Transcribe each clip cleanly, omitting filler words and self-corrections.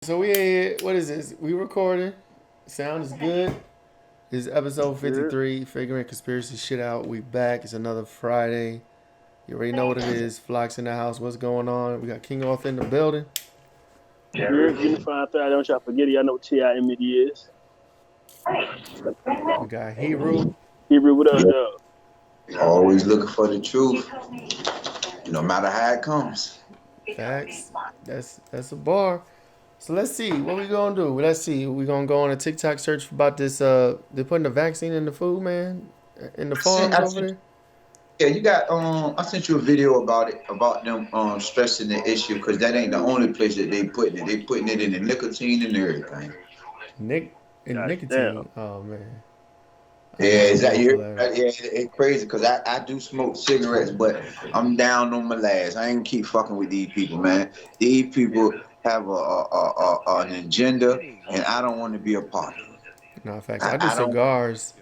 So we ain't here. What is this? We recording. Sound is good. This is episode Good. 53, Figuring Conspiracy Shit Out. We back. It's another Friday. You already know what it is. Flock's in the house. What's going on? We got King Author in the building. Good. Unifying Thread. Don't y'all forget it. Y'all know what TIMD is. We got Hero. Hebrew, what up, though? Always looking for the truth, no matter how it comes. Facts. That's a bar. So let's see. What we gonna do? Let's see. We gonna go on a TikTok search about this. They're putting the vaccine in the food, man. In the farms over there. Yeah, you got. I sent you a video about it, about them stressing the issue, because that ain't the only place that they putting it. They putting it in the nicotine and everything. Nicotine. Damn. Oh man. Yeah, is that you? Yeah, it's crazy because I do smoke cigarettes, but I'm down on my last. I ain't keep fucking with these people, man. These people have an agenda, and I don't want to be a part of it. No, facts. I do I don't. cigars.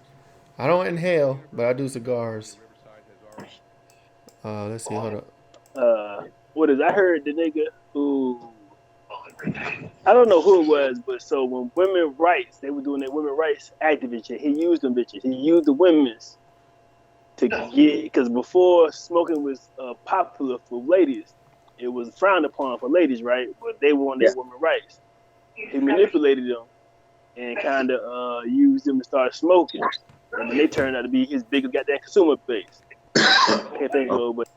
I don't inhale, but I do cigars. Let's see. Hold up. What is? I heard the nigga who, I don't know who it was, but so when women rights, they were doing their women rights activist, he used them bitches. He used the women's to get, because before smoking was popular for ladies, it was frowned upon for ladies, right? But they wanted their women rights. He manipulated them and kind of used them to start smoking. And then they turned out to be his biggest goddamn consumer base. Can't think of it, but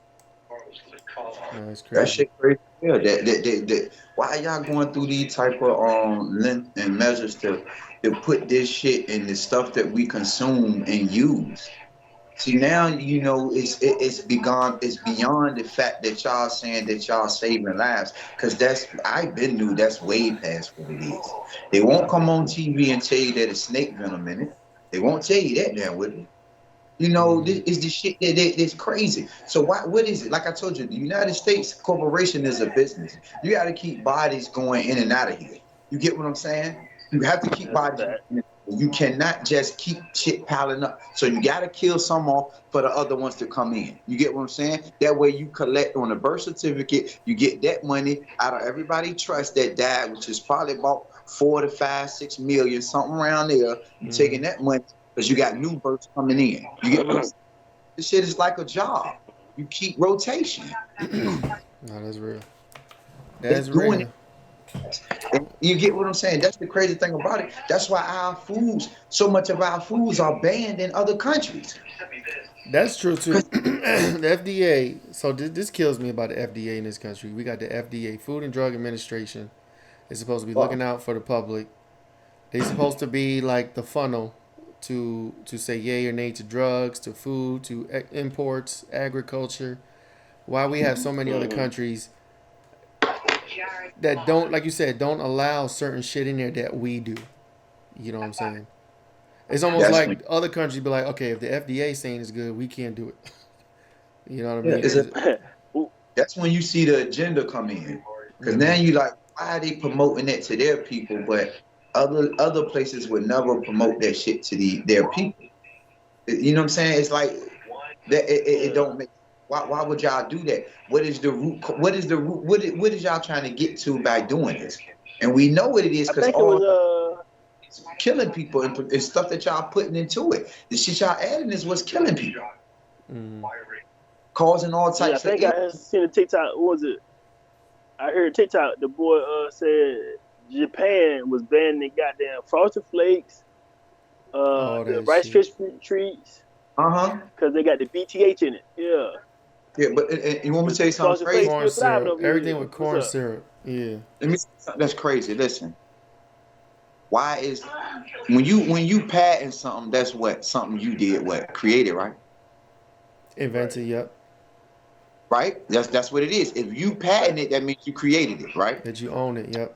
No, that's That crazy. shit crazy. Yeah, why y'all going through these type of length and measures to put this shit in the stuff that we consume and use? See, now you know it's beyond the fact that y'all saying that y'all saving lives, because I've been knew that's way past what it is. They won't come on TV and tell you that it's snake venom in it. They won't tell you that damn with it. You know, this is the shit that's crazy. So what is it? Like I told you, the United States corporation is a business. You got to keep bodies going in and out of here. You get what I'm saying? You have to keep bodies. You cannot just keep shit piling up. So you got to kill some off for the other ones to come in. You get what I'm saying? That way you collect on a birth certificate. You get that money out of everybody trust that died, which is probably about 4 to 5, 6 million, something around there. You taking that money, because you got new births coming in. You get what I'm saying? This shit is like a job. You keep rotation. No, that's real. That's real. And you get what I'm saying? That's the crazy thing about it. That's why so much of our foods are banned in other countries. That's true too. The FDA. So this kills me about the FDA in this country. We got the FDA, Food and Drug Administration. They're supposed to be looking out for the public. They're supposed to be like the funnel to say yay or nay to drugs, to food, to imports, agriculture. Why we have so many other countries that don't, like you said, don't allow certain shit in there that we do. You know what I'm saying? It's almost like other countries be like, okay, if the FDA saying it's good, we can't do it. You know what I mean? That's when you see the agenda come in. Because now you like, why are they promoting it to their people, but other places would never promote that shit to their people. You know what I'm saying? It's like that. It don't make. Why would y'all do that? What is the root? What is y'all trying to get to by doing this? And we know what it is, because all killing people and stuff that y'all putting into it. The shit y'all adding is what's killing people, causing all types. I think I seen a TikTok. What was it? I heard TikTok. The boy said Japan was banning the goddamn Frosted Flakes, the Rice Krispie treats, because they got the BTH in it. Yeah. Yeah, but you want me to tell you something crazy? Corn syrup. Everything with corn syrup. Yeah. Let me say something that's crazy. Listen. Why is when you patent something, that's something you did, created, right? Invented, yep. Right? That's what it is. If you patent it, that means you created it, right? That you own it, yep.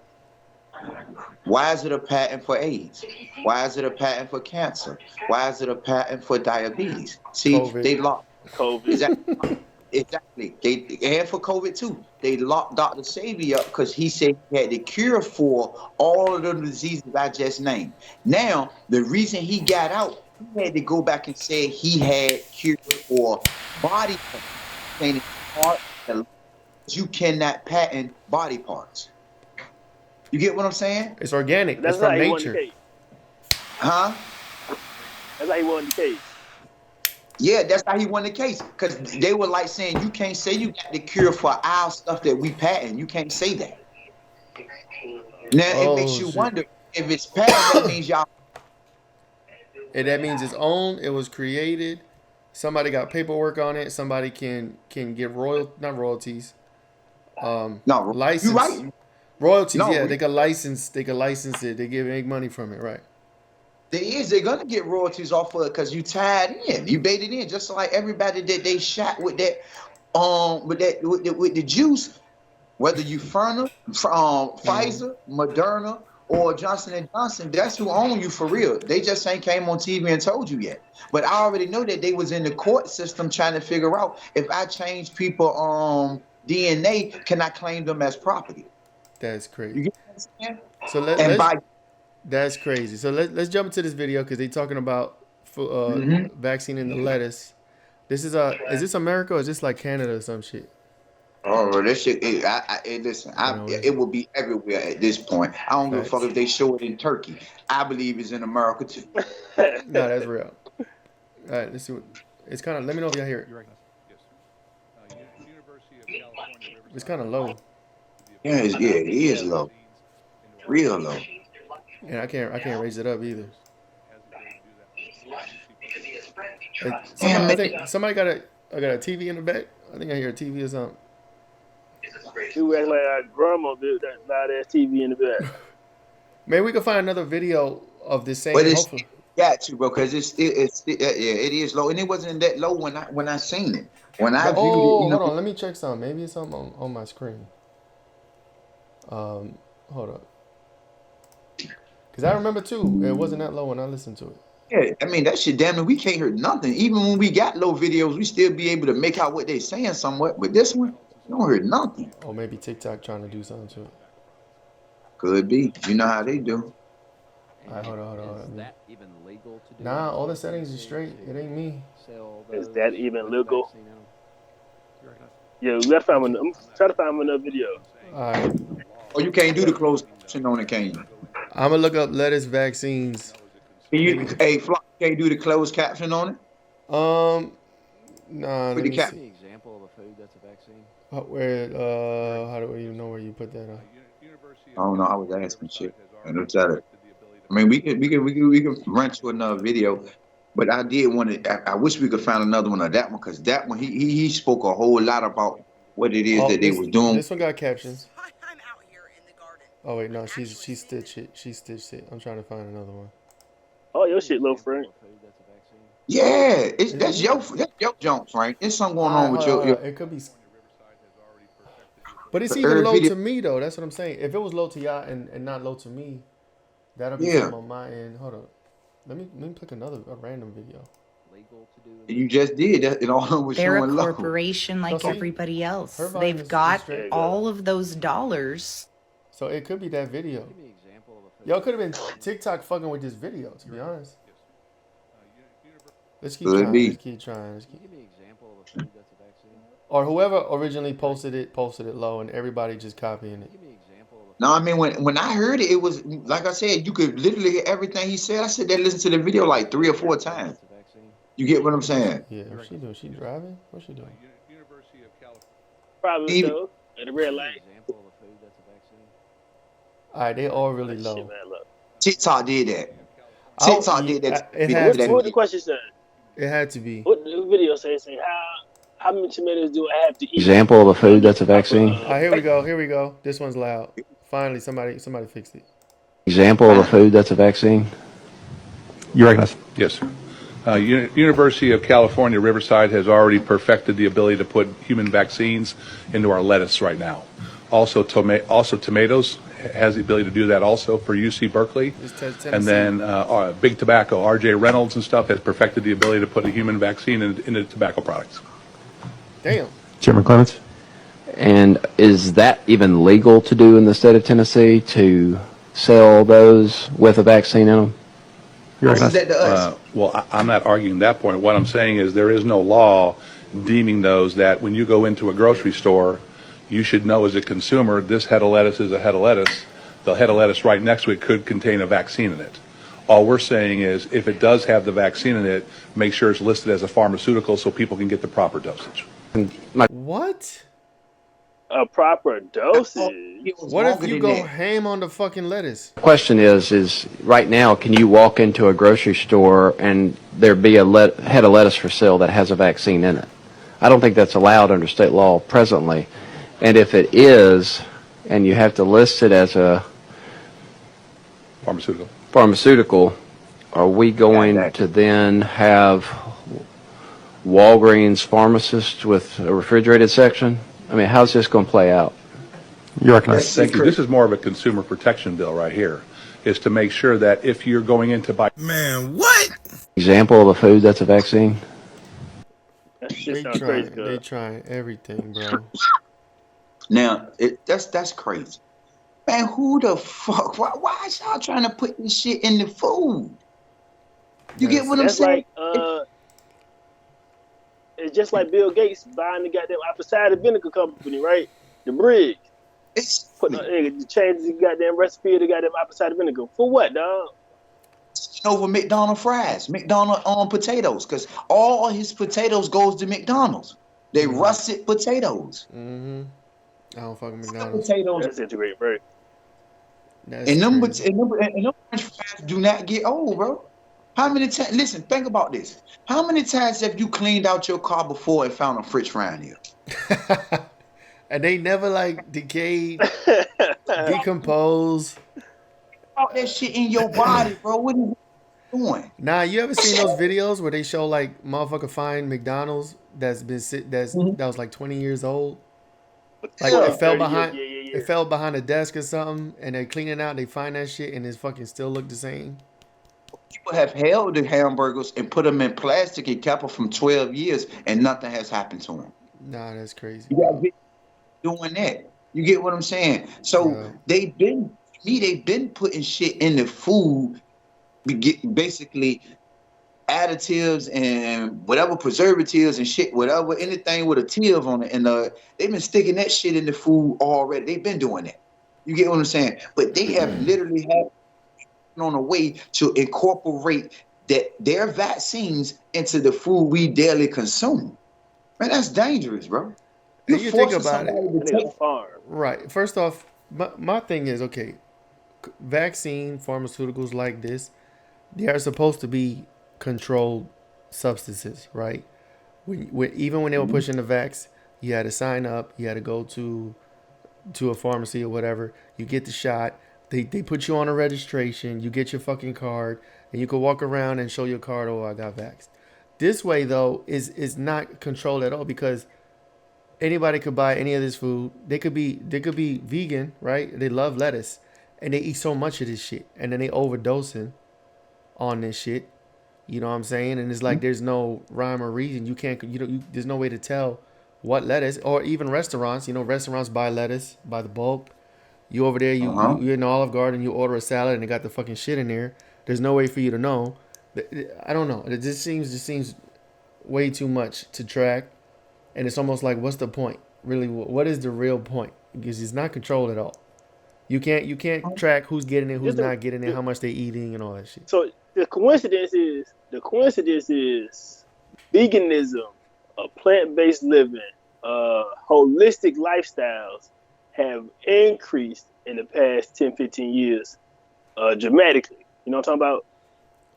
Why is it a patent for AIDS? Why is it a patent for cancer? Why is it a patent for diabetes? See, COVID. They locked COVID. Exactly. And for COVID too. They locked Dr. Sabi up because he said he had the cure for all of the diseases I just named. Now, the reason he got out, he had to go back and say he had cure for body parts. You cannot patent body parts. You get what I'm saying? It's organic. That's It's from how he won the nature. case. Huh? That's how he won the case. Yeah, that's how he won the case. Because they were like saying, you can't say you got the cure for our stuff that we patent. You can't say that. Now, it makes you wonder, if it's patent, that means y'all. And that means it's owned. It was created. Somebody got paperwork on it. Somebody can get not royalties. No, License. you're right. Royalties, No, yeah. They can license it. They make money from it, right? They're gonna get royalties off of it because you tied in. You baited in, just like everybody that they shot with that, with the juice, whether you Pfizer, Moderna, or Johnson & Johnson, that's who own you for real. They just ain't came on TV and told you yet. But I already know that they was in the court system trying to figure out, if I change people DNA, can I claim them as property? That's crazy. You get what I'm saying? So that's crazy. So let's jump into this video because they're talking about vaccine in the lettuce. This is this America or is this like Canada or some shit? Oh, this shit! Listen, it will be everywhere at this point. I don't give a fuck if they show it in Turkey. I believe it's in America too. No, that's real. All right, let's see what it's kind of. Let me know if y'all hear it. It's kind of low. Yeah, it is low, real low. And I can't raise it up either. I think somebody got a TV in the back. I think I hear a TV or something. You act like our grandma built that loud ass TV in the back. Maybe we can find another video of this same. But it's got to, bro, because it is low, and it wasn't that low when I seen it. When I viewed it, hold on, let me check something. Maybe it's something on my screen. Hold up. Because I remember too, it wasn't that low when I listened to it. Yeah, I mean that shit. Damn it, we can't hear nothing. Even when we got low videos, we still be able to make out what they saying somewhat. With this one, you don't hear nothing. Or maybe TikTok trying to do something to it. Could be. You know how they do. All right, hold on. Is that even legal to do? Nah, all the settings are straight. It ain't me. Is that even legal? Yeah, we gotta find one. I'm trying to find another video. All right. Oh, you can't do the closed caption on it, can you? I'm gonna look up lettuce vaccines. Hey, Flock, can't do the closed caption on it? Nah. With the cap. Example of a food that's a vaccine. Where? How do you know where you put that on? I don't know. I was asking shit. And it's at it. I mean, we can run to another video, but I did want to. I wish we could find another one of that one because that one he spoke a whole lot about what it is that they was doing. This one got captions. I'm out here in the garden. Oh wait, no, she stitched it. She stitched it. I'm trying to find another one. Oh, your shit low, Frank. Yeah, that's your junk, Frank. There's something going on with your. It could be. But it's even low to me though. That's what I'm saying. If it was low to y'all and not low to me, that'll be something on my end. Hold up. Let me pick a random video. You just did that. It all was They're a showing low. corporation like everybody else. Her volume They've is got straight. all of those dollars. So it could be that video. Yo, it could have been TikTok fucking with this video, to be honest. Let's keep trying. Let's keep trying. Or whoever originally posted it low and everybody just copying it. No, I mean when I heard it, it was like I said, you could literally hear everything he said. I said they listened to the video like 3 or 4 times. You get what I'm saying? Yeah, what's she doing? She driving? What's she doing? Probably so. At the red light. All right, they all really low. TikTok did that. TikTok did that. What the question said? It had to be. What the video say how many tomatoes do I have to eat? Example of a food that's a vaccine. All right, here we go. This one's loud. Finally, somebody fixed it. Example of a food that's a vaccine. You recognize? Yes, sir. University of California, Riverside has already perfected the ability to put human vaccines into our lettuce right now. Also tomatoes has the ability to do that also for UC Berkeley. And then Big Tobacco, RJ Reynolds and stuff has perfected the ability to put a human vaccine into tobacco products. Damn. Chairman Clements? And is that even legal to do in the state of Tennessee to sell those with a vaccine in them? Well, I'm not arguing that point. What I'm saying is there is no law deeming those that when you go into a grocery store, you should know as a consumer this head of lettuce is a head of lettuce The head of lettuce right next to it could contain a vaccine in it. All we're saying is, if it does have the vaccine in it, make sure it's listed as a pharmaceutical so people can get the proper dosage. What? A proper dosage. What if you go ham on the fucking lettuce? The question is right now, can you walk into a grocery store and there be a head of lettuce for sale that has a vaccine in it? I don't think that's allowed under state law presently. And if it is, and you have to list it as a pharmaceutical, are we going to then have Walgreens pharmacists with a refrigerated section? I mean, how's this going to play out? Thank you. This is more of a consumer protection bill right here, is to make sure that if you're going in to buy... Man, what? Example of a food that's a vaccine? They try everything, bro. Now, that's crazy. Man, who the fuck? Why is y'all trying to put this shit in the food? You get what I'm saying? It's just like Bill Gates buying the goddamn apple cider vinegar company, right? The Briggs. Change the goddamn recipe of the goddamn apple cider vinegar. For what, dog? Over McDonald's fries, McDonald's potatoes, because all his potatoes goes to McDonald's. They russet potatoes. Mm-hmm. I don't fucking McDonald's. Potatoes. That's integrated, bro. And them French fries do not get old, bro. How many times? Listen, think about this. How many times have you cleaned out your car before and found a French fry in here? And they never like decayed, decompose. All that shit in your body, bro. What are you doing? Nah, you ever seen those videos where they show like motherfucker find McDonald's that was like 20 years old? Like it fell behind it fell behind a desk or something, and they clean it out, they find that shit and it's fucking still look the same. People have held the hamburgers and put them in plastic and kept them from 12 years and nothing has happened to them. Nah, that's crazy. You gotta be doing that. You get what I'm saying? So they've been putting shit in the food, basically additives and whatever preservatives and shit, whatever, anything with a tiv on it, and they've been sticking that shit in the food already. They've been doing that. You get what I'm saying? But they have literally had on a way to incorporate their vaccines into the food we daily consume. Man, that's dangerous, bro. You think about it. Right. First off, my thing is, okay, vaccine pharmaceuticals like this, they are supposed to be controlled substances, right? Even when they were pushing the vax, you had to sign up, you had to go to a pharmacy or whatever, you get the shot, they put you on a registration, you get your fucking card, and you can walk around and show your card, oh, I got vaxxed. This way, though, is not controlled at all, because anybody could buy any of this food. They could be vegan, right? They love lettuce, and they eat so much of this shit, and then they overdosing on this shit. You know what I'm saying? And it's like there's no rhyme or reason. You can't. There's no way to tell what lettuce, or even restaurants. You know, restaurants buy lettuce by the bulk. You over there, you're in the Olive Garden, you order a salad, and they got the fucking shit in there. There's no way for you to know. I don't know. It just seems way too much to track. And it's almost like, what's the point? Really, what is the real point? Because it's not controlled at all. You can't track who's getting it, who's not getting it, how much they're eating, and all that shit. So the coincidence is veganism, plant-based living, holistic lifestyles have increased in the past 10, 15 years dramatically. You know what I'm talking about?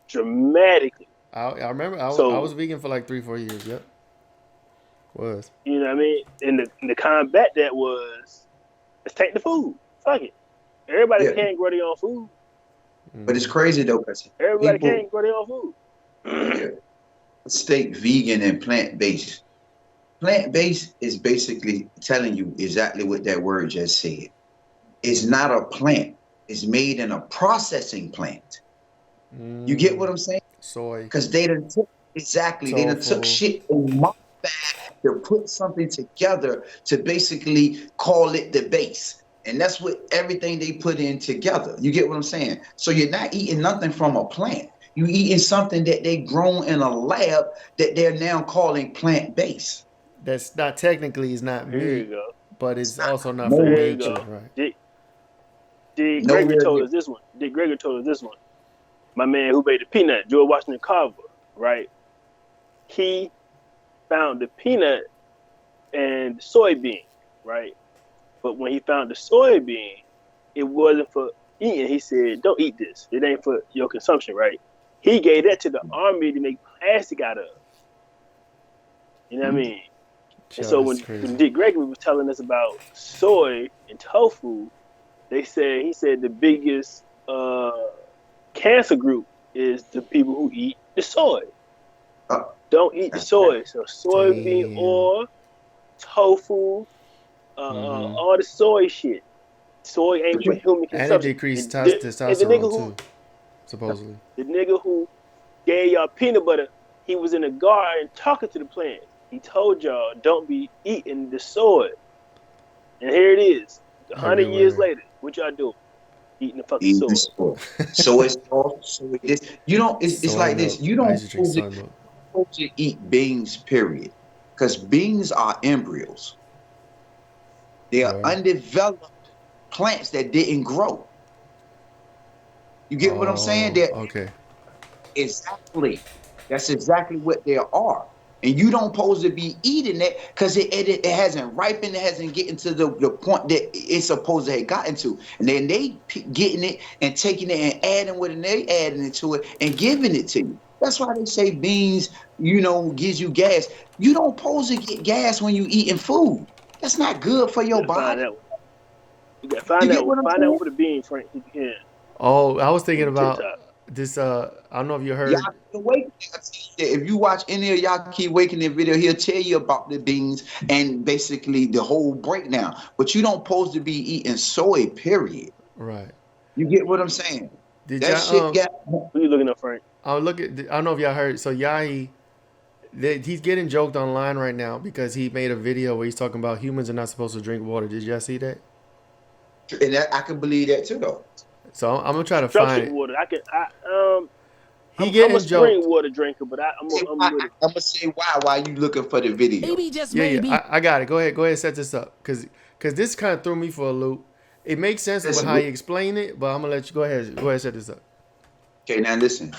Dramatically. I remember I was vegan for like 3-4 years. Yep. Was. You know what I mean? And the combat that was, let's take the food. Fuck it. Everybody can't grow their own food. But it's crazy though, because everybody can't grow their own food. Steak, vegan, and plant-based. Plant-based is basically telling you exactly what that word just said. It's not a plant. It's made in a processing plant. You get what I'm saying? Soy. Because they done took shit and to put something together to basically call it the base. And that's what everything they put in together. You get what I'm saying? So you're not eating nothing from a plant. You're eating something that they grown in a lab that they're now calling plant-based. That's not technically is not There you meat, go. but it's also not from nature, right? Dick No Gregory real told difference. us this one. Dick Gregory told us this one. My man who made the peanut, George Washington Carver, right? He found the peanut and the soybean, right? But when he found the soybean, it wasn't for eating. He said, "Don't eat this. It ain't for your consumption," right? He gave that to the army to make plastic out of. You know what I mean? And so That's when crazy. Dick Gregory was telling us about soy and tofu, he said the biggest cancer group is the people who eat the soy. Don't eat the soy. So soybean Damn. oil, tofu, all the soy shit. Soy ain't for human And it consumption. decreased And the nigga testosterone who too, supposedly. the nigga who gave y'all peanut butter, he was in the garden talking to the plants. He told y'all don't be eating the soy. And here it is, 100 years Everywhere. later. What y'all doing? Eating the fucking Eating soy. soy. So it's all so this. You don't. It's Soy like milk. this. You I don't used to drink soy milk. supposed to eat beans. Period. Because beans are embryos. They are Right. undeveloped plants that didn't grow. You get what I'm saying? They're Okay. exactly. That's exactly what they are. And you don't supposed to be eating it because it hasn't ripened. It hasn't gotten to the point that it's supposed to have gotten to. And then they getting it and taking it and adding what they adding into it and giving it to you. That's why they say beans, gives you gas. You don't supposed to get gas when you eating food. That's not good for your You gotta find body. that one. You gotta You find get that one. what I'm Find that one saying? for the bean, Frank. If you can. Oh, I was thinking On the about TikTok. this. I don't know if you heard. Yahki Awakening. If you watch any of Yahki Awakening video, he'll tell you about the beans and basically the whole breakdown. But you don't supposed to be eating soy, period. Right. You get what I'm saying? Did That shit y'all got Who you looking up, Frank? I'll look at. I don't know if y'all heard. So Yahi, he's getting joked online right now because he made a video where he's talking about humans are not supposed to drink water. Did y'all see that? and that, I can believe that too though. So I'm gonna try to find Structured it. water. He I'm a getting spring joked. water drinker, but I'm with it. I'm gonna say why while you looking for the video. Maybe, just Yeah, maybe. yeah. I got it. Go ahead. Set this up because this kind of threw me for a loop. It makes sense with Listen, how you explain it, but I'm gonna let you go ahead. Set this up. Okay, now listen.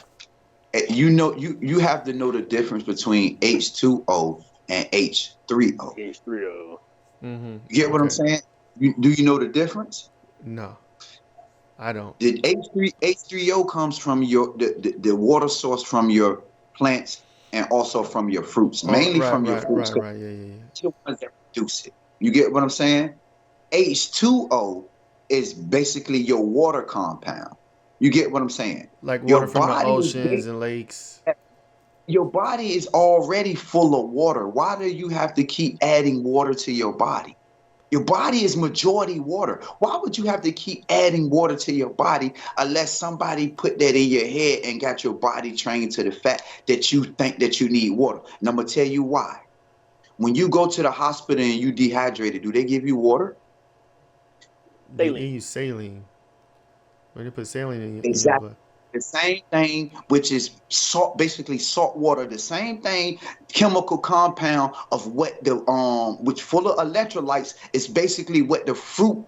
You have to know the difference between H2O and H3O. H3O. Mm-hmm. You get what I'm saying? Do you know the difference? No, I don't. The H3O comes from the water source from your plants and also from your fruits, Oh, mainly right, from your right, fruits. right, right. Yeah, yeah, yeah. You're the ones that produce it. You get what I'm saying? H2O is basically your water compound. You get what I'm saying? Like Your water from the body is oceans and lakes. your body is already full of water. Why do you have to keep adding water to your body? Your body is majority water. Why would you have to keep adding water to your body unless somebody put that in your head and got your body trained to the fact that you think that you need water? And I'm going to tell you why. When you go to the hospital and you dehydrated, do they give you water? They Saline. use saline. When they put saline in your Exactly. blood. The same thing, which is salt, basically salt water. The same thing, chemical compound of what the which full of electrolytes is basically what the fruit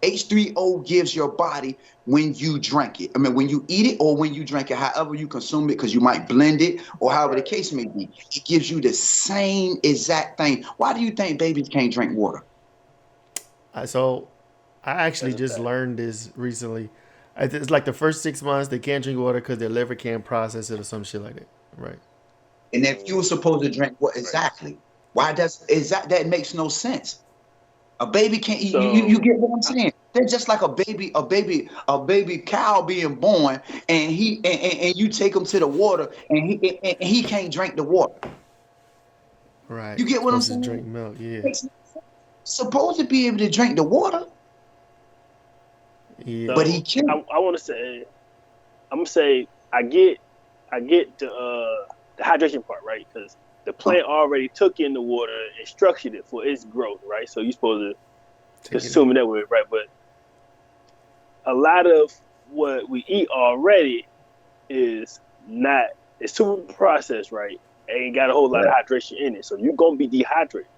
H3O gives your body when you drink it. I mean, when you eat it or when you drink it, however you consume it, because you might blend it or however the case may be. It gives you the same exact thing. Why do you think babies can't drink water? So I actually just learned this recently. It's like the first 6 months they can't drink water because their liver can't process it or some shit like that. Right. And if you were supposed to drink what exactly? Why that makes no sense. A baby can't eat. You get what I'm saying? They're just like a baby cow being born, and you take him to the water, and he can't drink the water. Right. You get what I'm Supposed to saying? drink milk. Yeah. It's supposed to be able to drink the water, Yeah. but he can't. I want to say, I'm gonna say I get the hydration part, right? Because the plant already took in the water and structured it for its growth, right? So you're supposed to consume it that way, right? But a lot of what we eat already is not, it's too processed, right? Ain't got a whole lot of hydration in it, so you're gonna be dehydrated,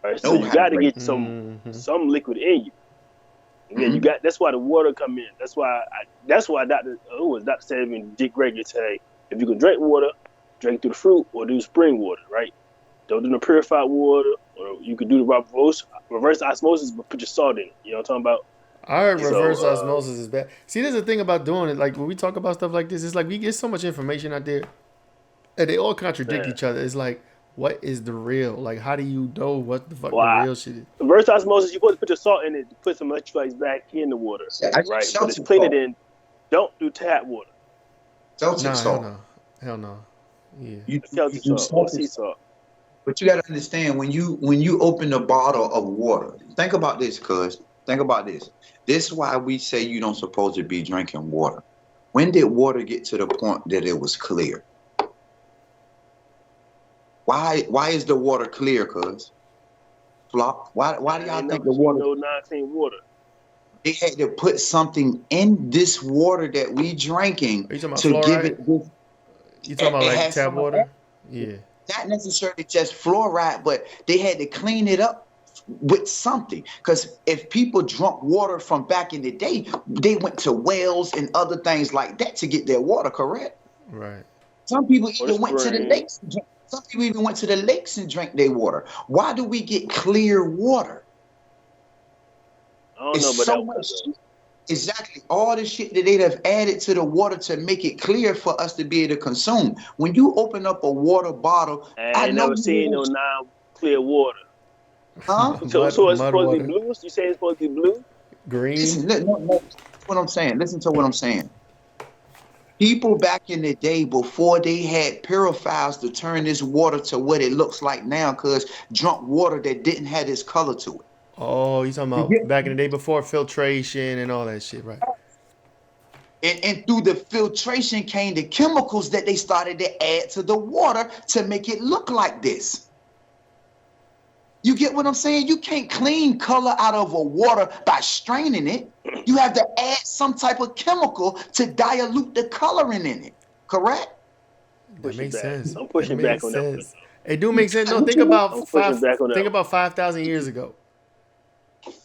right? So you got to get some liquid in you. Yeah, you got. That's why the water come in. That's why. Doctor said even Dick Gregory say, if you can drink water, drink through the fruit or do spring water, right? Don't do the purified water, or you could do the reverse osmosis, but put your salt in it. You know what I'm talking about? I heard reverse osmosis is bad. See, there's a thing about doing it. Like when we talk about stuff like this, it's like we get so much information out there, and they all contradict each other. It's like, what is the real? Like, how do you know what the fuck the real shit is? Reverse osmosis, you're supposed to put your salt in it to put some electrolytes back in the water, right? But it's clean it in. Don't do tap water. Celtic salt. Hell no. Yeah. Celtic salt or sea salt. But you got to understand, when you open a bottle of water, think about this, cuz. Think about this. This is why we say you don't supposed to be drinking water. When did water get to the point that it was clear? Why is the water clear, cuz? Flop. Why do y'all think the water? No non-clean water. They had to put something in this water that we drinking to fluoride? give it this. You talking about like tap water? Yeah. Not necessarily just fluoride, but they had to clean it up with something. Because if people drunk water from back in the day, they went to wells and other things like that to get their water, correct? Right. Some people even went to the lakes. Some people even went to the lakes and drank their water. Why do we get clear water? I don't know, but so much. Exactly. All the shit that they'd have added to the water to make it clear for us to be able to consume. When you open up a water bottle, I never seen no non-clear water. Huh? So it's supposed to be blue? You say it's supposed to be blue? Green? Listen, no, what I'm saying. Listen to what I'm saying. People back in the day, before they had purifiers to turn this water to what it looks like now, because drunk water that didn't have this color to it. Oh, you talking about back in the day before filtration and all that shit, right? And through the filtration came the chemicals that they started to add to the water to make it look like this. You get what I'm saying? You can't clean color out of a water by straining it. You have to add some type of chemical to dilute the coloring in it. Correct? That makes sense. I'm pushing back on that. It do make sense. No, think about 5,000 years ago.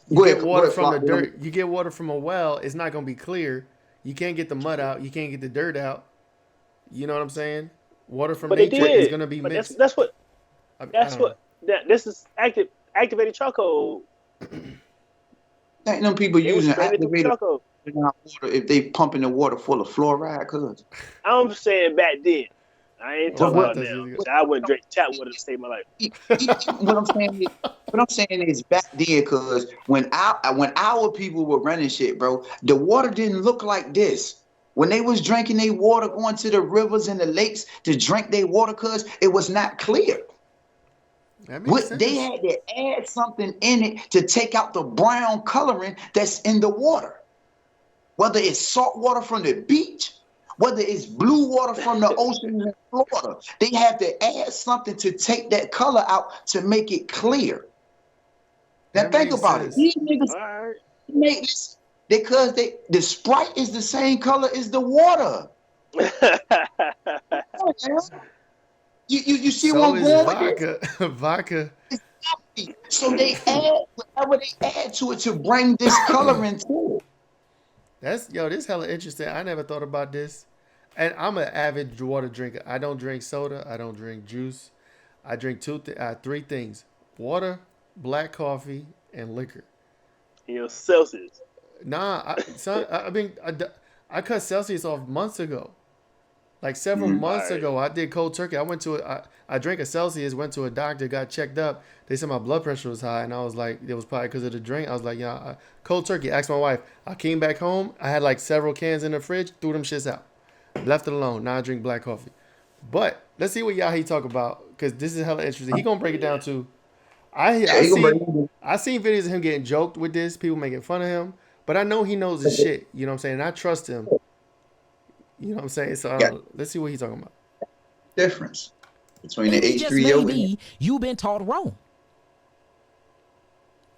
You get water from the dirt. You get water from a well. It's not gonna be clear. You can't get the mud out. You can't get the dirt out. You know what I'm saying? Water from nature is gonna be mixed. This is activated charcoal. Ain't no people using activated charcoal if they pumping the water full of fluoride, cuz. I'm saying back then. I ain't talking about now. I wouldn't drink tap water to save my life. What I'm saying is back then, cuz when our people were running shit, bro, the water didn't look like this. When they was drinking their water, going to the rivers and the lakes to drink their water, cuz it was not clear. They had to add something in it to take out the brown coloring that's in the water. Whether it's salt water from the beach, whether it's blue water from the ocean in Florida, they have to add something to take that color out to make it clear. Now think about it. These niggas make this because the Sprite is the same color as the water. You see what I'm going with this? Vodka. So they add whatever they add to it to bring this color into it. This hella interesting. I never thought about this. And I'm an avid water drinker. I don't drink soda. I don't drink juice. I drink three things: water, black coffee, and liquor. Celsius. Nah, I cut Celsius off months ago. Like several months ago, I did cold turkey. I drank a Celsius, went to a doctor, got checked up. They said my blood pressure was high, and I was like, it was probably because of the drink. I was like, cold turkey. Asked my wife. I came back home. I had like several cans in the fridge, threw them shits out. Left it alone. Now I drink black coffee. But let's see what Yahki talk about, because this is hella interesting. He gonna break it down too. I seen videos of him getting joked with this, people making fun of him, but I know he knows his shit. You know what I'm saying? And I trust him. You know what I'm saying? So let's see what he's talking about. Difference between the H3O. Maybe you've been taught wrong.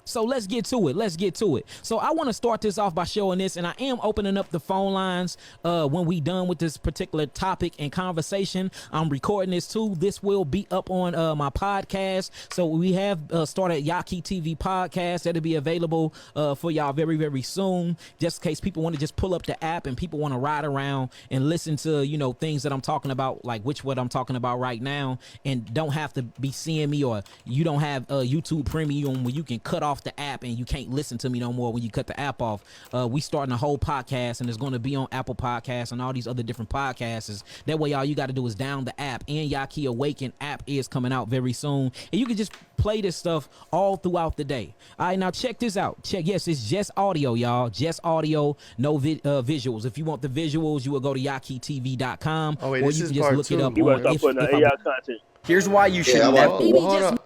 So let's get to it. So I want to start this off by showing this, and I am opening up the phone lines when we done with this particular topic and conversation. I'm recording this too. This will be up on my podcast. So we have started Yahki TV podcast. That'll be available for y'all very, very soon, just in case people want to just pull up the app and people want to ride around and listen to, things that I'm talking about, like what I'm talking about right now, and don't have to be seeing me, or you don't have YouTube Premium where you can cut off the app and you can't listen to me no more when you cut the app off. We starting a whole podcast, and it's going to be on Apple Podcasts and all these other different podcasts. That way, all you got to do is down the app, and Yahki Awaken app is coming out very soon, and you can just play this stuff all throughout the day. All right, now check this out. Yes, it's just audio, y'all. Just audio, no visuals. If you want the visuals, you will go to YahkiTV.com, or you can just look it up. You want to start putting AI content. Here's why you should never.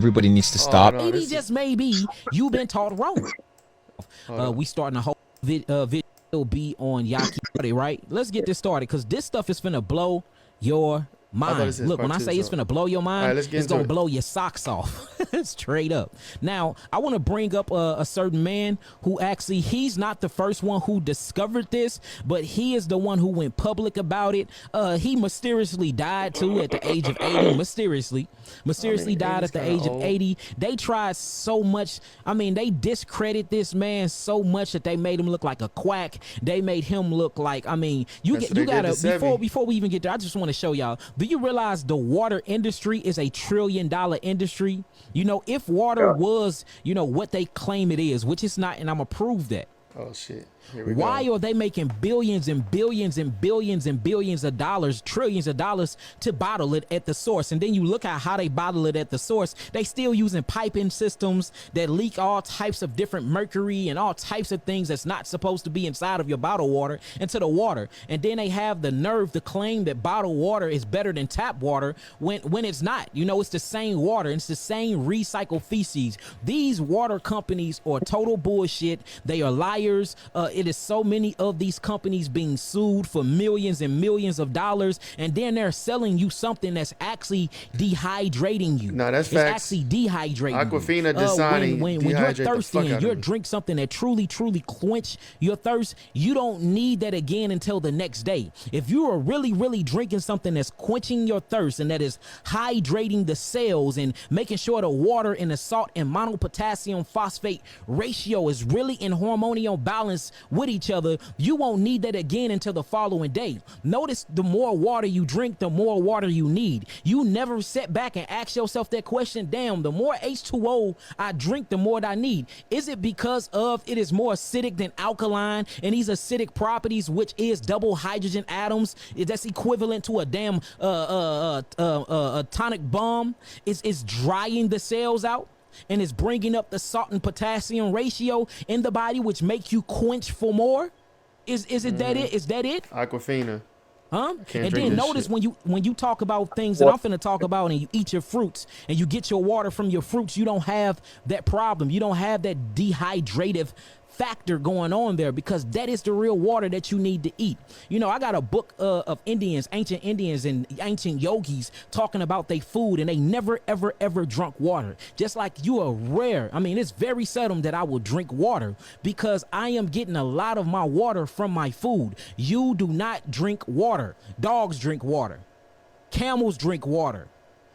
Everybody needs to stop. Maybe just maybe you've been taught wrong. We starting a whole video be on Yahki, right? Let's get this started, because this stuff is finna blow your mind. Look, when I say it's finna blow your mind, it's gonna blow your socks off. Straight up. Now, I want to bring up a certain man who actually, he's not the first one who discovered this, but he is the one who went public about it. He mysteriously died too at the age of 80. Mysteriously died at the age of 80. They tried so much. I mean, they discredit this man so much that they made him look like a quack. They made him look like, I mean, you gotta, before we even get there, I just want to show y'all. Do you realize the water industry is $1 trillion industry? If water was, what they claim it is, which it's not, and I'm gonna prove that. Oh shit. Why are they making billions and billions and billions and billions of dollars, trillions of dollars to bottle it at the source? And then you look at how they bottle it at the source. They still using piping systems that leak all types of different mercury and all types of things that's not supposed to be inside of your bottled water into the water. And then they have the nerve to claim that bottled water is better than tap water when it's not. It's the same water. It's the same recycled feces. These water companies are total bullshit. They are liars. It is so many of these companies being sued for millions and millions of dollars, and then they're selling you something that's actually dehydrating you. No, that's It's facts. actually dehydrating Aquafina you. designing When you're thirsty and you drink something that truly quench your thirst, you don't need that again until the next day. If you are really drinking something that's quenching your thirst and that is hydrating the cells and making sure the water and the salt and monopotassium phosphate ratio is really in hormonal balance with each other, you won't need that again until the following day. Notice the more water you drink, the more water you need. You never sit back and ask yourself that question, damn, the more H2O I drink, the more I need. Is it because of it is more acidic than alkaline, and these acidic properties, which is double hydrogen atoms, that's equivalent to a damn atomic bomb, is drying the cells out? And it's bringing up the salt and potassium ratio in the body, which make you quench for more? Is it that it? Is that it? Aquafina. Huh? And then notice when you talk about things that I'm finna talk about, and you eat your fruits and you get your water from your fruits, you don't have that problem. You don't have that dehydrative factor going on there, because that is the real water that you need to eat. I got a book of ancient Indians and ancient yogis talking about their food, and they never ever drunk water. Just like you are rare. I mean, it's very seldom that I will drink water, because I am getting a lot of my water from my food. You do not drink water. Dogs drink water. Camels drink water.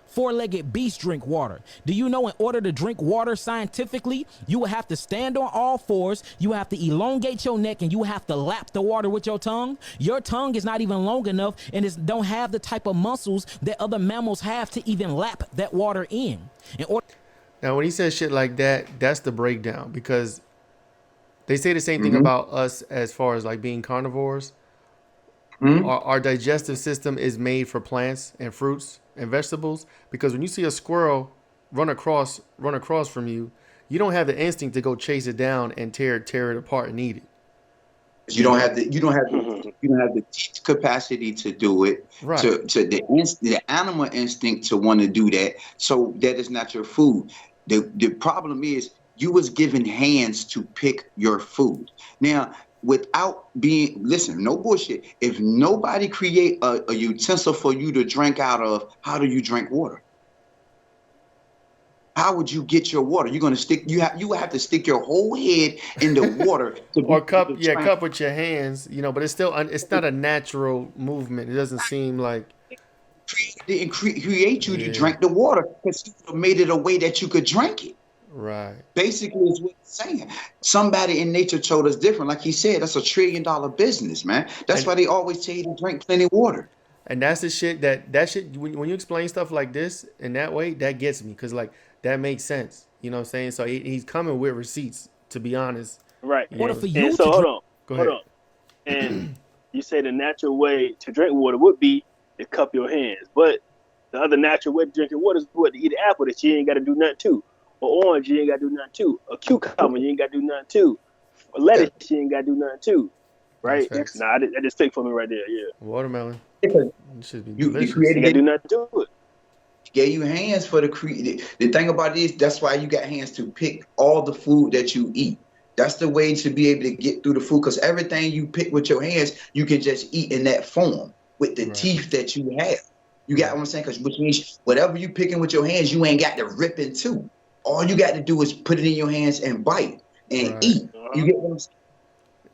Four-legged beasts drink water. Do you know in order to drink water scientifically, you will have to stand on all fours, you have to elongate your neck, and you have to lap the water with your tongue? Your tongue is not even long enough, and it don't have the type of muscles that other mammals have to even lap that water in. Now, when he says shit like that, that's the breakdown, because they say the same thing about us as far as like being carnivores. Our digestive system is made for plants and fruits and vegetables, because when you see a squirrel run across from you, you don't have the instinct to go chase it down and tear it apart and eat it. You don't have the teeth capacity to do it. Right. To the animal instinct to want to do that. So that is not your food. The problem is you was given hands to pick your food. Now, without being, listen, no bullshit. If nobody create a utensil for you to drink out of, how do you drink water? How would you get your water? You're gonna stick. You have to stick your whole head in the water or cup with your hands, but it's still it's not a natural movement. It doesn't seem like didn't create you to Yeah. drink the water because he made it a way that you could drink it. right. Basically, is what he's saying. Somebody in nature told us different. Like he said, that's $1 trillion business, man. That's And- why they always tell you to drink plenty of water. And that's the shit that shit when you explain stuff like this in that way, that gets me because like that makes sense. You know what I'm saying? So he's coming with receipts. To be honest, Right. You know, for you And so to hold drink- on. Go Hold ahead. on. And you say the natural way to drink water would be to cup your hands. But the other natural way to drink your water is what? To eat an apple that you ain't got to do nothing to. Or orange, you ain't got to do nothing to. A cucumber, you ain't got to do nothing to. A lettuce, you ain't got to do nothing to. Right? That's facts. Nah, that just fake for me right there. Yeah. Watermelon. Because It should be you delicious. You ain't got to created do nothing to it. gave you hands for the The thing about it is that's why you got hands to pick all the food that you eat. That's the way to be able to get through the food because everything you pick with your hands, you can just eat in that form with the Right. teeth that you have. You got what I'm saying? Because which means whatever you picking with your hands, you ain't got to rip into. All you got to do is put it in your hands and bite and Right. eat. You get what I'm saying?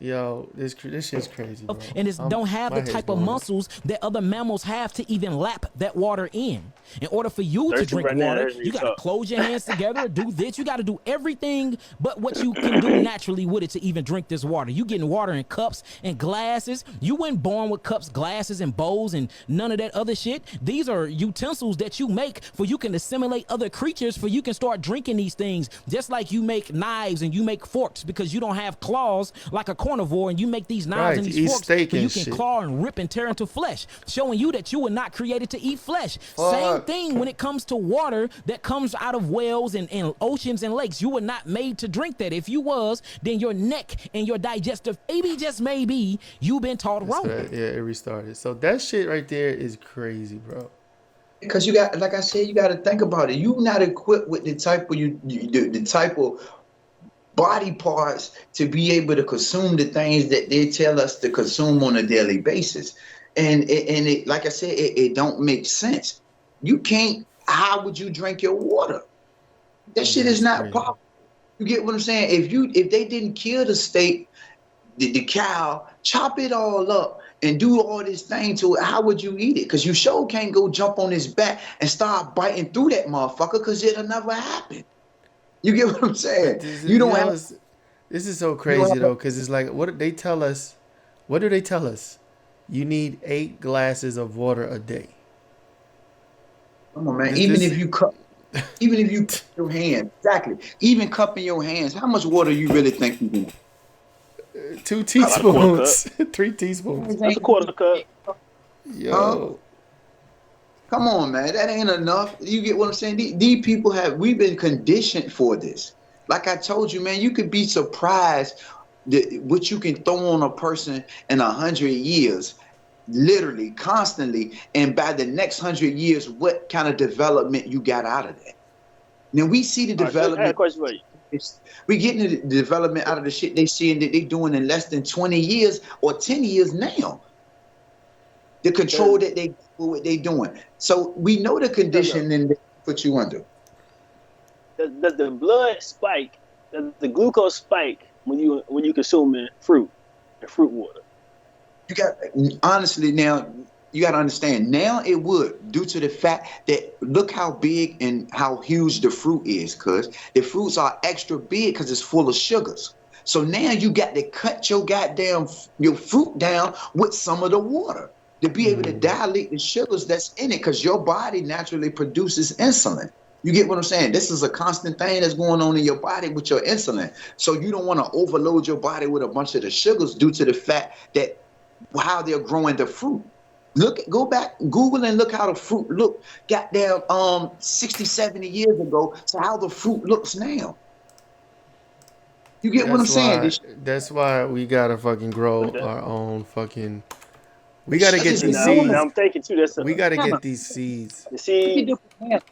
Yo, this shit's crazy, bro. and it don't have my the head's type of going. muscles that other mammals have to even lap that water in. In order for you to Thirsty drink right now, water, thirsty you got to talk. close your hands together, do this. You got to do everything but what you can do naturally with it to even drink this water. You getting water in cups and glasses. You weren't born with cups, glasses, and bowls and none of that other shit. These are utensils that you make for you can assimilate other creatures for you can start drinking these things. Just like you make knives and you make forks because you don't have claws like a carnivore and you make these knives Right, and to these eat forks steak so you and can shit. claw and rip and tear into flesh, showing you that you were not created to eat flesh. Fuck. Same thing when it comes to water that comes out of wells and oceans and lakes. You were not made to drink that. If you was, then your neck and your digestive, maybe just maybe, you've been taught wrong. Yeah, it restarted. So that shit right there is crazy, bro. Because you got, like I said, you got to think about it. You're not equipped with the type of the type of body parts to be able to consume the things that they tell us to consume on a daily basis. And it like I said, it don't make sense. You can't. How would you drink your water? That shit is not crazy. possible. You get what I'm saying? If they didn't kill the steak, the cow, chop it all up and do all this thing to it, how would you eat it? Because you sure can't go jump on his back and start biting through that motherfucker because it'll never happen. You get what I'm saying? This is so crazy though, because it's like, what do they tell us? What do they tell us? You need 8 glasses of water a day. Come on, man. This- Even this- if you cup your hands, exactly. Even cupping your hands, how much water you really think you need? 2 About a quarter teaspoons, 3 teaspoons. That's a quarter cup. Yo, Come on, man. That ain't enough. You get what I'm saying? These people we've been conditioned for this. Like I told you, man, you could be surprised what you can throw on a person in 100 years, literally, constantly. And by the next 100 years, what kind of development you got out of that? Now, we see the All right, so I had a development. question for you. We getting the development out of the shit they seeing that they doing in less than 20 years or 10 years now. The control that they what they doing. So we know the condition and they put you under. Does the blood spike? Does the glucose spike when you consuming fruit and fruit water? You got honestly now. You got to understand now it would due to the fact that look how big and how huge the fruit is, cuz the fruits are extra big because it's full of sugars. So now you got to cut your your fruit down with some of the water to be able to dilate the sugars that's in it because your body naturally produces insulin. You get what I'm saying? This is a constant thing that's going on in your body with your insulin. So you don't want to overload your body with a bunch of the sugars due to the fact that how they're growing the fruit. Go back, Google and look how the fruit looked goddamn 60, 70 years ago to how the fruit looks now. You get what I'm saying? That's why we gotta fucking grow our own fucking. We This gotta shit get is these Now, seeds. I'm thinking too. We gotta get these seeds. the seeds,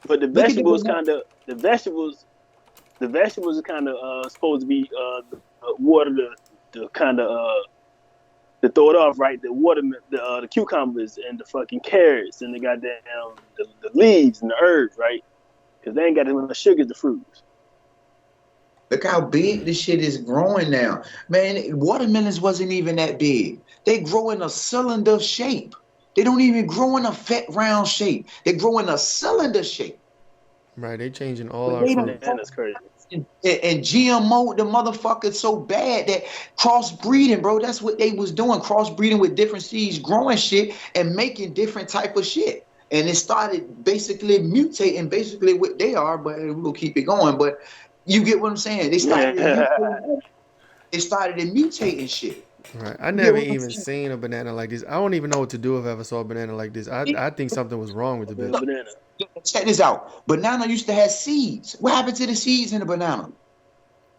but the Look at vegetables the- kind of the vegetables are kind of supposed to be the water to kind of to throw it off, right? The the cucumbers and the fucking carrots and the goddamn the leaves and the herbs, right? because they ain't got enough sugar to fruits. Look how big this shit is growing now. Man, watermelons wasn't even that big. They grow in a cylinder shape. They don't even grow in a fat round shape. They grow in a cylinder shape. Right, they changing all But our they fruit. That's crazy. And GMO the motherfuckers so bad that crossbreeding, bro, that's what they was doing. Crossbreeding with different seeds, growing shit and making different type of shit. And it started basically mutating basically what they are, but we'll keep it going. But you get what I'm saying? They started mutating shit. Right. I never even seen a banana like this. I don't even know what to do if I ever saw a banana like this. I think something was wrong with the bitch. Banana. Check this out. Banana used to have seeds. What happened to the seeds in the banana?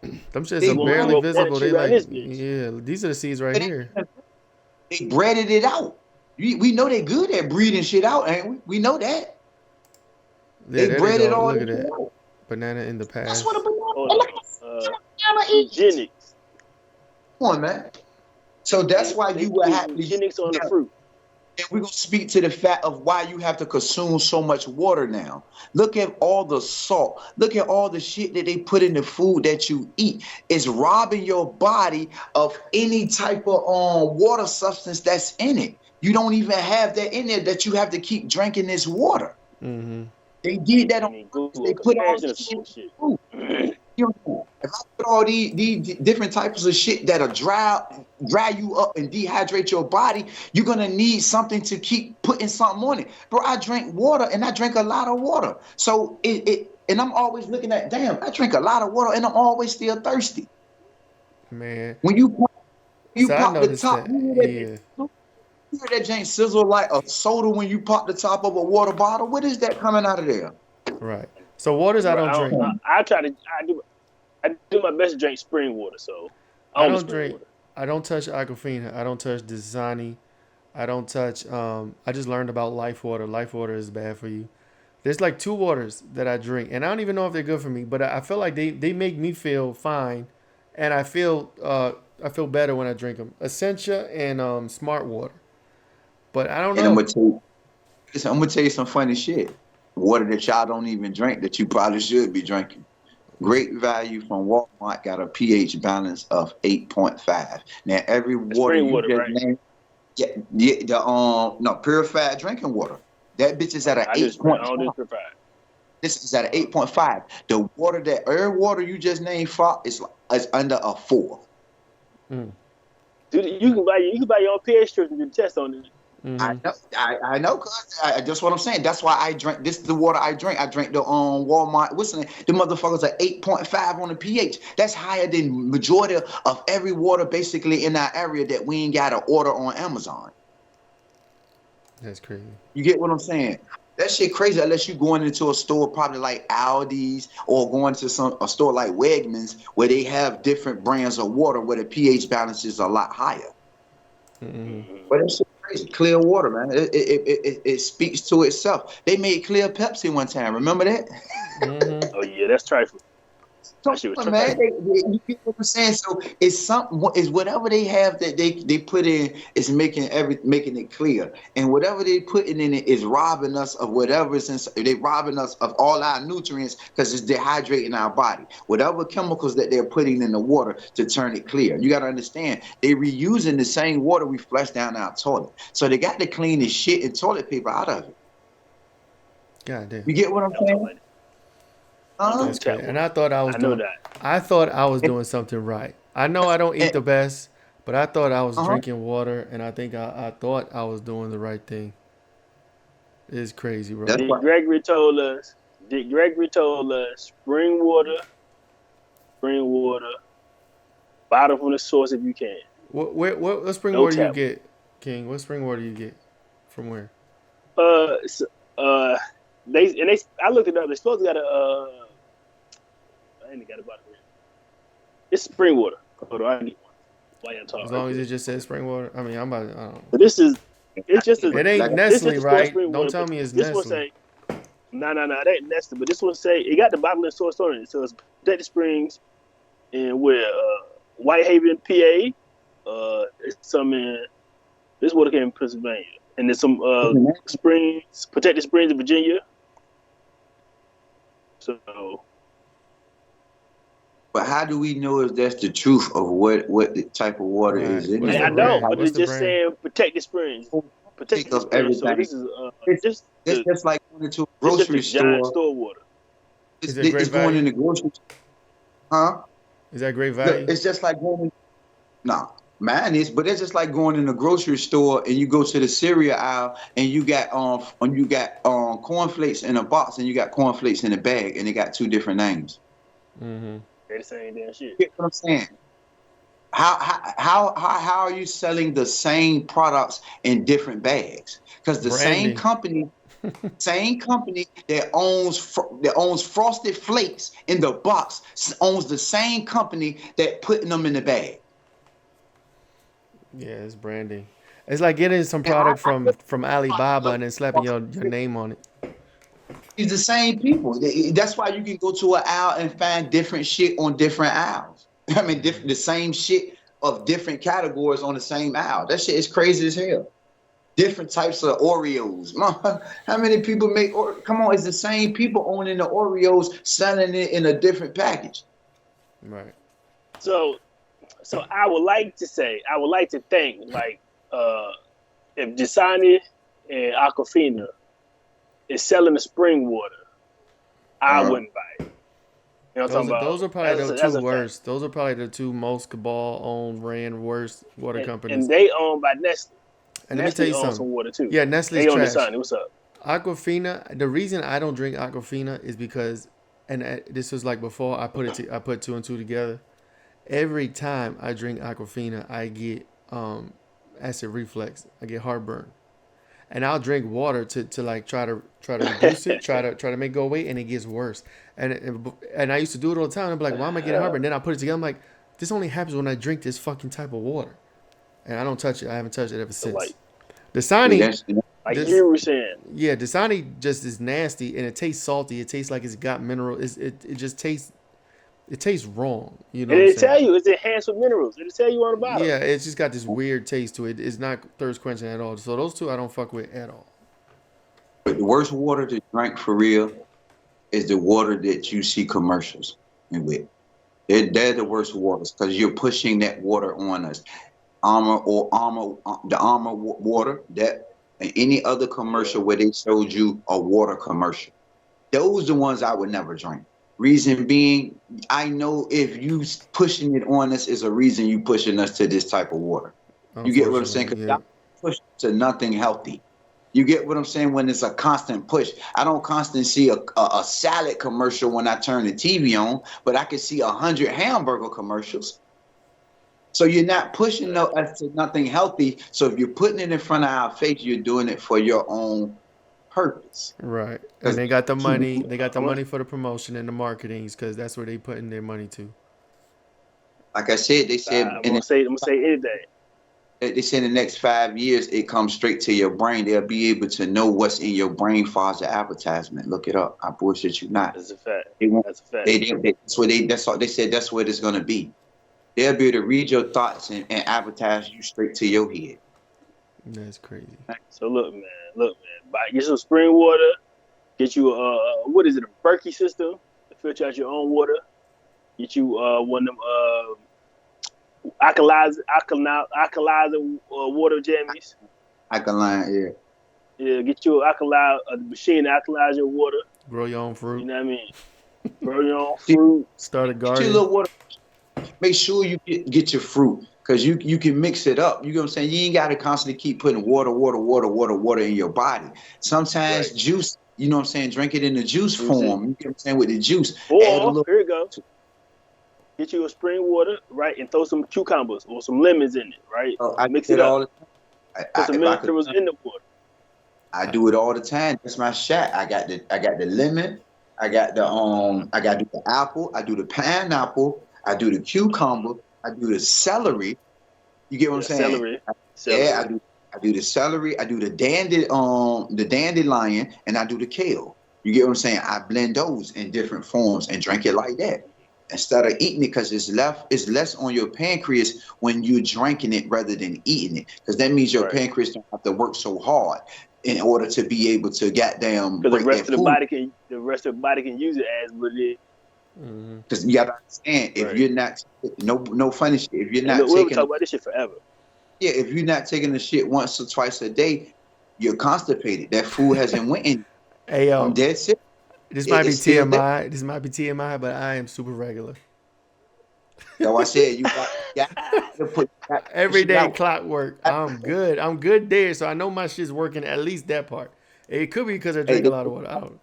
Them shits are barely visible. They like, yeah, these are the seeds right here. They breaded it out. We know they good at breeding shit out, ain't we? We know that. Yeah, they bred it all. Look at that. Out. Banana in the past. That's what a banana eugenics. Come on, man. So that's why you will have eugenics on the fruit. And we're going to speak to the fact of why you have to consume so much water now. Look at all the salt. Look at all the shit that they put in the food that you eat. It's robbing your body of any type of water substance that's in it. You don't even have that in there that you have to keep drinking this water. Mm-hmm. They did that on they put all this shit. If I put all these different types of shit that'll dry you up and dehydrate your body, you're gonna need something to keep putting something on it. Bro, I drink water and I drink a lot of water. So and I'm always looking at, damn, I drink a lot of water and I'm always still thirsty. Man. When you pop the top, you hear that Jane sizzle like a soda when you pop the top of a water bottle? What is that coming out of there? Right. So waters I don't drink. I do my best to drink spring water, so I don't drink water. I don't touch Aquafina. I don't touch Dasani. I don't touch I just learned about Life Water. Life Water is bad for you. There's like 2 waters that I drink, and I don't even know if they're good for me, but I feel like they make me feel fine, and I feel better when I drink them. Essentia and Smart Water. But I don't know. I'm gonna tell you some funny shit. Water that y'all don't even drink that you probably should be drinking. Great Value from Walmart got a pH balance of 8.5. Now every water you water, just right? named, purified drinking water. That bitch is at an 8.5. This is at an 8.5. The water every water you just named is under a 4. Dude, you can buy your own pH strip and do the test on it. Mm-hmm. I know, cuz that's what I'm saying. That's why I drink. This is the water I drink. I drink the Walmart. What's the name? The motherfuckers are 8.5 on the pH. That's higher than majority of every water basically in our area that we ain't got to order on Amazon. That's crazy. You get what I'm saying? That shit crazy unless you going into a store probably like Aldi's or going to a store like Wegmans where they have different brands of water where the pH balance is a lot higher. Mm-hmm. But it's crazy. Clear water, man. It speaks to itself. They made clear Pepsi one time. Remember that? Mm-hmm. Oh yeah, that's trifling. Man, you get what I'm saying? So it's something. It's whatever they have that they put in is making it clear, and whatever they putting in it is robbing us of whatever's inside. They robbing us of all our nutrients because it's dehydrating our body. Whatever chemicals that they're putting in the water to turn it clear. You got to understand, they're reusing the same water we flush down our toilet. So they got to clean the shit and toilet paper out of it. God damn. You get what I'm saying? That's great. And I thought I was doing something right. I know I don't eat the best, but I thought I was drinking water, and I think I thought I was doing the right thing. It's crazy, bro. Dick Gregory told us, spring water, bottle from the source if you can. What spring water do you get, King? What spring water do you get? From where? I looked it up. They're supposed to got I ain't got a bottle. It's spring water. Hold on, I need one. Why y'all talking? As long as it just says spring water. I mean, I'm about to, I don't know. But it's just it ain't Nestle, right? Don't tell me it's Nestle. This one say, no, it ain't Nestle. But this one say it got the bottle and source on it. So it's Protected Springs, and Whitehaven, PA. It's some in this water came in Pennsylvania, and there's some Protected Springs in Virginia. So, but how do we know if that's the truth of what the type of water is in What's there? the I don't, brand? but What's it's the just brand? saying protect the springs. Protect Think the of springs. So everything. this is It's just like going into a this just grocery the giant store. store water. Is it great It's going in value? the grocery store. Huh? Is that great Look, value? it's just like going in. Nah, mine is, but it's just like going in the grocery store and you go to the cereal aisle and you got cornflakes in a box and you got cornflakes in a bag and they got two different names. Mm-hmm. They're the same damn shit. You get what I'm saying? How are you selling the same products in different bags? Because the Branding. same company that owns Frosted Flakes in the box owns the same company that putting them in the bag. Yeah, it's branding. It's like getting some product from Alibaba and then slapping your name on it. It's the same people. That's why you can go to an aisle and find different shit on different aisles. I mean, the same shit of different categories on the same aisle. That shit is crazy as hell. Different types of Oreos. How many people make? Come on, it's the same people owning the Oreos, selling it in a different package. Right. So I would like to think, like, if Dasani and Aquafina is selling the spring water, I wouldn't buy it. You know what I'm talking about? Those are probably the That's two a worst. Those are probably the two most cabal-owned, ran worst water companies. And they owned by Nestle. And let me tell you owns something. some water too. Yeah, Nestle's they own trash. Dasani. What's up? Aquafina. The reason I don't drink Aquafina is because, and this was like before I put two and two together. Every time I drink Aquafina, I get acid reflux. I get heartburn, and I'll drink water to like try to reduce it, try to make it go away, and it gets worse. And I used to do it all the time. I'm like, why am I getting heartburn? Then I put it together. I'm like, this only happens when I drink this fucking type of water, and I don't touch it. I haven't touched it ever since. Like, Dasani, like you were saying, yeah, Dasani just is nasty, and it tastes salty. It tastes like it's got mineral. It just tastes. It tastes wrong, you know. And they tell you it's enhanced with minerals. It'll tell you on the bottom. Yeah, it's just got this weird taste to it. It's not thirst quenching at all. So those two I don't fuck with at all. But the worst water to drink for real is the water that you see commercials with. They're the worst waters because you're pushing that water on us. The Armor water, that and any other commercial where they showed you a water commercial. Those are the ones I would never drink. Reason being, I know if you pushing it on us is a reason you pushing us to this type of water. You get what I'm saying? Because y'all push to nothing healthy. You get what I'm saying? When it's a constant push. I don't constantly see a salad commercial when I turn the TV on, but I can see 100 hamburger commercials. So you're not pushing us to nothing healthy. So if you're putting it in front of our face, you're doing it for your own purpose. Right. And they got the money. They got the money for the promotion and the marketing because that's where they putting their money to. Like I said, they said. I'm gonna say anything. They say in the next 5 years, it comes straight to your brain. They'll be able to know what's in your brain as far as the advertisement. Look it up. I bullshit you not. That's a fact. That's a fact. That's what they said. That's what it's gonna be. They'll be able to read your thoughts and advertise you straight to your head. That's crazy. So look, man. Get some spring water. Get you what is it? A Berkey system to filter out your own water. Get you one of them alkalizer water jammies. Alkaline, yeah. Yeah, get you a machine to alkalize your water. Grow your own fruit. You know what I mean? Grow your own fruit. Start a Get garden. your little water. Make sure you get your fruit. Because you can mix it up. You know what I'm saying? You ain't got to constantly keep putting water in your body. Sometimes juice, you know what I'm saying? Drink it in the juice form. You know what I'm saying? With the juice. Or, here you go. Get you a spring water, right? And throw some cucumbers or some lemons in it, right? Mix it up. Put some minerals in the water. I do it all the time. That's my shot. I got the lemon. I got the apple. I do the pineapple. I do the cucumber. I do the celery. You get what I'm saying? Celery. Yeah, I do the celery. I do the dandelion, and I do the kale. You get what I'm saying? I blend those in different forms and drink it like that instead of eating it because it's less on your pancreas when you're drinking it rather than eating it because that means your pancreas don't have to work so hard. in order to be able to goddamn Because break the rest that of food. the rest of the body can use it as what it is. Because you gotta understand, if you're not no funny shit, if you're And not look, we'll taking talk about this shit forever. yeah, if you're not taking the shit once or twice a day, you're constipated. That food hasn't went in. Hey yo, I'm dead sick. this might be It's still there. TMI. This might be TMI, but I am super regular. So I said you got to put that shit Everyday out. clockwork. I'm good. I'm good there, so I know my shit's working. At least that part. It could be because I Hey, drink a lot of water. I don't.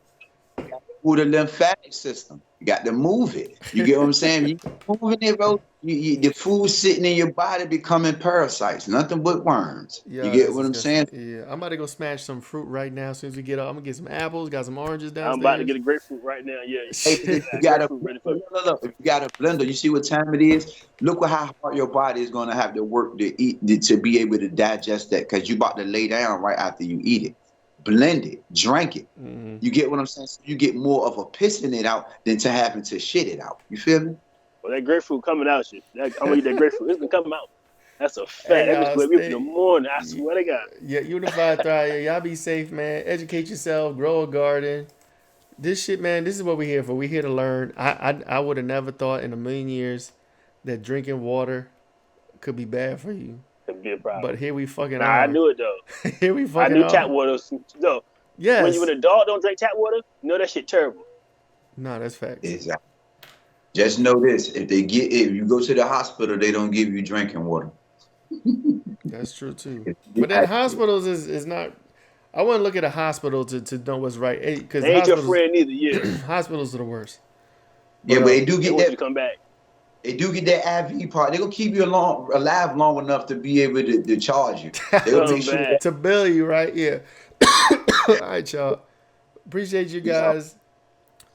with the lymphatic system, you got to move it. You get what I'm saying? You moving it, bro. The food sitting in your body becoming parasites, nothing but worms. Yeah, You get that's what I'm disgusting. saying? Yeah, I'm about to go smash some fruit right now. As soon as we get up, I'm gonna get some apples. Got some oranges I'm about to downstairs. get a grapefruit right now. Yeah, Hey, Shit. if you got a grapefruit ready for me. look, if you got a blender, you see what time it is. Look at how hard your body is going to have to work to eat to be able to digest that, because you about to lay down right after you eat it. Blend it, drink it. You get what I'm saying? So you get more of a pissing it out than to having to shit it out. You feel me? Well, that grapefruit coming out, shit. I'm gonna eat that grapefruit. It's gonna come out. That's a fact. Hey, That bitch y'all, wake me up in the morning. I swear to God. Yeah, Unified Thrive. Y'all be safe, man. Educate yourself. Grow a garden. This shit, man. This is what we're here for. We're here to learn. I would have never thought in a million years that drinking water could be bad for you. Could be a problem. But here we fucking Nah, are. I knew it though. Here we I fucking knew are. tap water. No, Yes. when a dog don't drink tap water, you know that shit terrible. No, that's facts. Exactly. Just know this: if you go to the hospital, they don't give you drinking water. That's true too. But then hospitals is not. I wouldn't look at a hospital to know what's right, because They ain't your hospitals, friend either. Yeah, hospitals are the worst. Yeah, but they do they get want you that. to come back. They do get that IV part. They're gonna keep you alive long enough to be able to charge you. They'll make sure that to bill you, right? Yeah. All right, y'all. Appreciate you guys.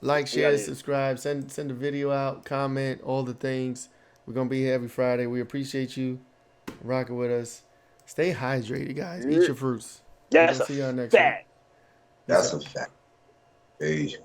Like, share, subscribe, send the video out, comment, all the things. We're gonna be here every Friday. We appreciate you rocking with us. Stay hydrated, guys. Eat your fruits. That's see y'all a next week. fact. that's a fact. Peace.